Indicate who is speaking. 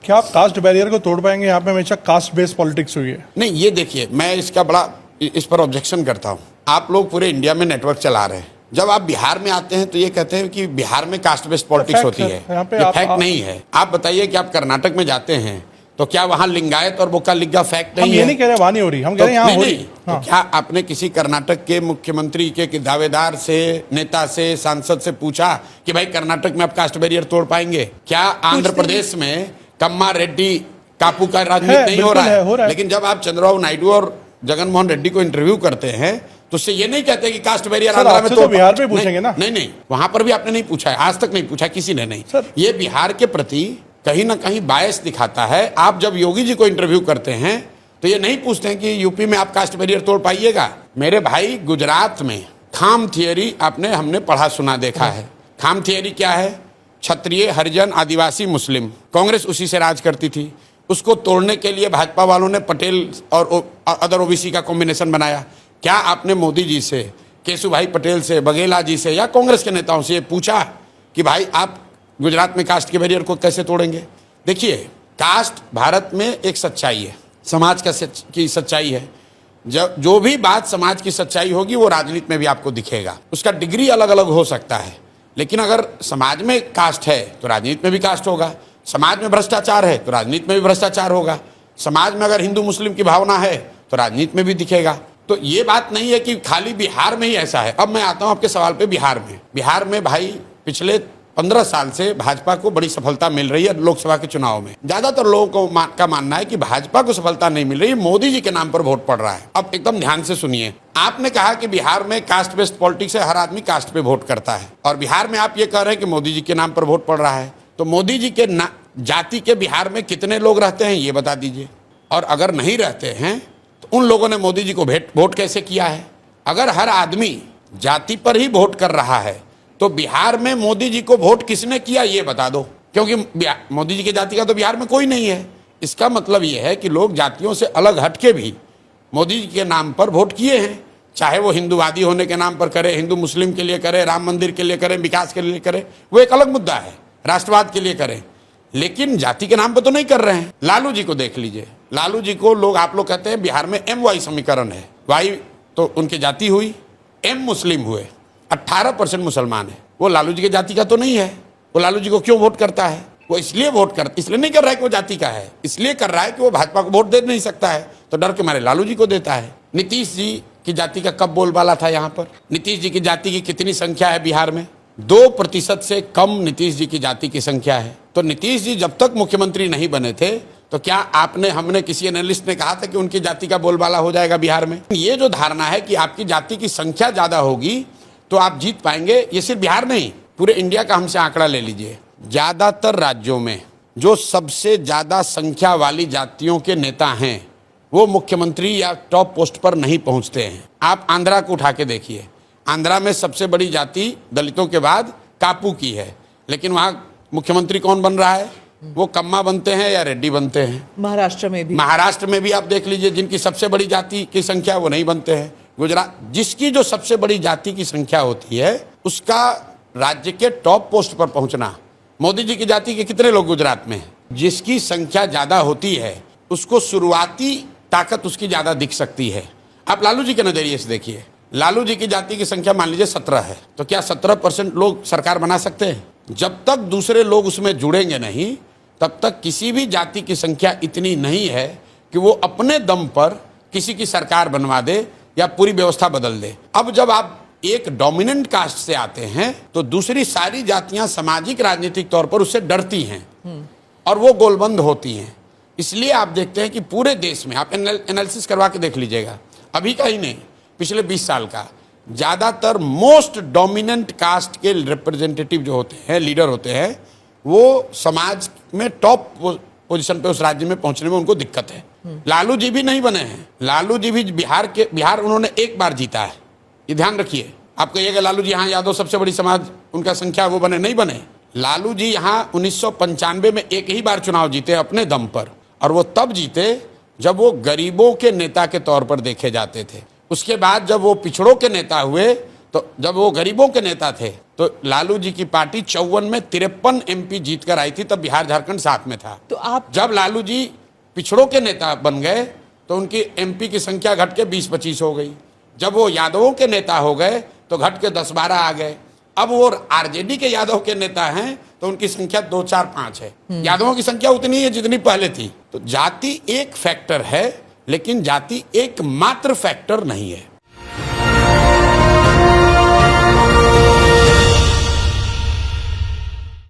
Speaker 1: क्या आप cast barrier को तोड़ पाएंगे? यहाँ पे हमेशा कास्ट बेस्ड पॉलिटिक्स हुई है।
Speaker 2: नहीं, ये देखिए, मैं इसका बड़ा इस पर ऑब्जेक्शन करता हूँ। आप लोग पूरे इंडिया में नेटवर्क चला रहे हैं, जब आप बिहार में आते हैं तो ये कहते हैं कि बिहार में कास्ट बेस्ड पॉलिटिक्स होती है। ये फैक्ट नहीं है। आप बताइए कि आप कर्नाटक में जाते हैं तो क्या वहां लिंगायत और बोकालिगा फैक्ट नहीं है?
Speaker 1: हम ये नहीं कह रहे वहां नहीं हो रही, हम कह रहे हैं यहाँ हो रही।
Speaker 2: तो क्या आपने किसी कर्नाटक के मुख्यमंत्री के दावेदार से, नेता से, सांसद से पूछा कि भाई कर्नाटक में आप कास्ट बैरियर तोड़ पाएंगे? क्या आंध्र प्रदेश में कम्मा रेड्डी कापू का राजनीति नहीं हो रहा है? लेकिन जब आप चंद्रबाबू नायडू और जगन मोहन रेड्डी को इंटरव्यू करते हैं तो उससे ये नहीं कहते कि कास्ट बैरियर आंध्र में
Speaker 1: तो बिहार पे पूछेंगे ना।
Speaker 2: नहीं, वहां पर भी आपने नहीं पूछा है, आज तक नहीं पूछा किसी ने नहीं। ये बिहार के प्रति कहीं ना कहीं बायस दिखाता है। आप जब योगी जी को इंटरव्यू करते हैं तो ये नहीं पूछते हैं कि यूपी में आप कास्ट बैरियर तोड़ पाइएगा। मेरे भाई, गुजरात में खाम थियरी हमने पढ़ा सुना देखा है। खाम थियरी क्या है? क्षत्रिय, हरिजन, आदिवासी, मुस्लिम, कांग्रेस उसी से राज करती थी। उसको तोड़ने के लिए भाजपा वालों ने पटेल और अदर ओबीसी का कॉम्बिनेशन बनाया। क्या आपने मोदी जी से, केशुभाई पटेल से, बघेला जी से या कांग्रेस के नेताओं से ये पूछा कि भाई आप गुजरात में कास्ट के बैरियर को कैसे तोड़ेंगे? देखिए, कास्ट भारत में एक सच्चाई है, समाज की सच्चाई है। जो भी बात समाज की सच्चाई होगी वो राजनीति में भी आपको दिखेगा। उसका डिग्री अलग अलग हो सकता है, लेकिन अगर समाज में कास्ट है तो राजनीति में भी कास्ट होगा। समाज में भ्रष्टाचार है तो राजनीति में भी भ्रष्टाचार होगा। समाज में अगर हिंदू मुस्लिम की भावना है तो राजनीति में भी दिखेगा। तो ये बात नहीं है कि खाली बिहार में ही ऐसा है। अब मैं आता हूं आपके सवाल पे। बिहार में भाई पिछले 15 साल से भाजपा को बड़ी सफलता मिल रही है लोकसभा के चुनाव में। ज्यादातर लोगों का मानना है कि भाजपा को सफलता नहीं मिल रही, मोदी जी के नाम पर वोट पड़ रहा है। अब एकदम ध्यान से सुनिए, आपने कहा कि बिहार में कास्ट बेस्ड पॉलिटिक्स है, हर आदमी कास्ट पे वोट करता है, और बिहार में आप ये कह रहे हैं कि मोदी जी के नाम पर वोट पड़ रहा है। तो मोदी जी के जाति के बिहार में कितने लोग रहते हैं ये बता दीजिए, और अगर नहीं रहते हैं तो उन लोगों ने मोदी जी को वोट कैसे किया है? अगर हर आदमी जाति पर ही वोट कर रहा है तो बिहार में मोदी जी को वोट किसने किया ये बता दो, क्योंकि मोदी जी की जाति का तो बिहार में कोई नहीं है। इसका मतलब ये है कि लोग जातियों से अलग हटके भी मोदी जी के नाम पर वोट किए हैं, चाहे वो हिंदूवादी होने के नाम पर करे, हिंदू मुस्लिम के लिए करे, राम मंदिर के लिए करे, विकास के लिए करे, वो एक अलग मुद्दा है, राष्ट्रवाद के लिए करें, लेकिन जाति के नाम पर तो नहीं कर रहे हैं। लालू जी को देख लीजिए, लालू जी को आप लोग कहते हैं बिहार में MY समीकरण है, वाई तो उनकी जाति हुई, M मुस्लिम हुए, 18% मुसलमान है। वो लालू जी की जाति का तो नहीं है। वो लालू जी को क्यों वोट करता है? वो इसलिए नहीं कर रहा है कि वो जाति का है, इसलिए कर रहा है कि वो भाजपा को वोट दे नहीं सकता है, तो डर के मारे लालू जी को देता है। नीतीश जी की जाति का कब बोलबाला था यहाँ पर? नीतीश जी की जाति की कितनी संख्या है बिहार में? 2% से कम नीतीश जी की जाति की संख्या है। तो नीतीश जी जब तक मुख्यमंत्री नहीं बने थे तो क्या हमने किसी एनालिस्ट ने कहा था कि उनकी जाति का बोलबाला हो जाएगा बिहार में? ये जो धारणा है कि आपकी जाति की संख्या ज्यादा होगी तो आप जीत पाएंगे, ये सिर्फ बिहार नहीं, पूरे इंडिया का हमसे आंकड़ा ले लीजिए। ज्यादातर राज्यों में जो सबसे ज्यादा संख्या वाली जातियों के नेता हैं वो मुख्यमंत्री या टॉप पोस्ट पर नहीं पहुंचते हैं। आप आंध्रा को उठा के देखिए, आंध्रा में सबसे बड़ी जाति दलितों के बाद कापू की है, लेकिन वहां मुख्यमंत्री कौन बन रहा है? वो कम्मा बनते हैं या रेड्डी बनते हैं। महाराष्ट्र में भी आप देख लीजिए, जिनकी सबसे बड़ी जाति की संख्या वो नहीं बनते हैं। गुजरात, जिसकी जो सबसे बड़ी जाति की संख्या होती है उसका राज्य के टॉप पोस्ट पर पहुंचना, मोदी जी की जाति के कितने लोग गुजरात में हैं? जिसकी संख्या ज्यादा होती है उसको शुरुआती ताकत उसकी ज्यादा दिख सकती है। आप लालू जी के नजरिए से देखिए, लालू जी की जाति की संख्या मान लीजिए 17 है, तो क्या 17% लोग सरकार बना सकते हैं? जब तक दूसरे लोग उसमें जुड़ेंगे नहीं तब तक किसी भी जाति की संख्या इतनी नहीं है कि वो अपने दम पर किसी की सरकार बनवा दे या पूरी व्यवस्था बदल दे। अब जब आप एक डोमिनेंट कास्ट से आते हैं तो दूसरी सारी जातियां सामाजिक राजनीतिक तौर पर उससे डरती हैं और वो गोलबंद होती हैं। इसलिए आप देखते हैं कि पूरे देश में आप एनालिसिस करवा के देख लीजिएगा, अभी का ही नहीं, पिछले 20 साल का, ज्यादातर मोस्ट डोमिनेंट कास्ट के रिप्रेजेंटेटिव जो होते हैं, लीडर होते हैं, वो समाज में टॉप पोजीशन पे उस राज्य में पहुंचने में उनको दिक्कत है। लालू जी भी नहीं बने हैं, लालू जी भी बिहार उन्होंने एक बार जीता है, ये ध्यान रखिए। आप कहिएगा लालू जी यहाँ यादव सबसे बड़ी समाज उनका संख्या वो बने, नहीं बने। लालू जी यहाँ 1995 में एक ही बार चुनाव जीते अपने दम पर, और वो तब जीते जब वो गरीबों के नेता के तौर पर देखे जाते थे। उसके बाद जब वो पिछड़ों के नेता हुए, तो जब वो गरीबों के नेता थे तो लालू जी की पार्टी 54 में 53 MP जीत कर आई थी, तब बिहार झारखंड साथ में था।
Speaker 3: तो आप
Speaker 2: जब लालू जी पिछड़ों के नेता बन गए तो उनकी MP की संख्या घट के 20-25 हो गई। जब वो यादवों के नेता हो गए तो घट के 10-12 आ गए। अब वो RJD के यादव के नेता हैं तो उनकी संख्या 2-4-5 है। यादवों की संख्या उतनी है जितनी पहले थी। तो जाति एक फैक्टर है, लेकिन जाति एकमात्र फैक्टर नहीं है।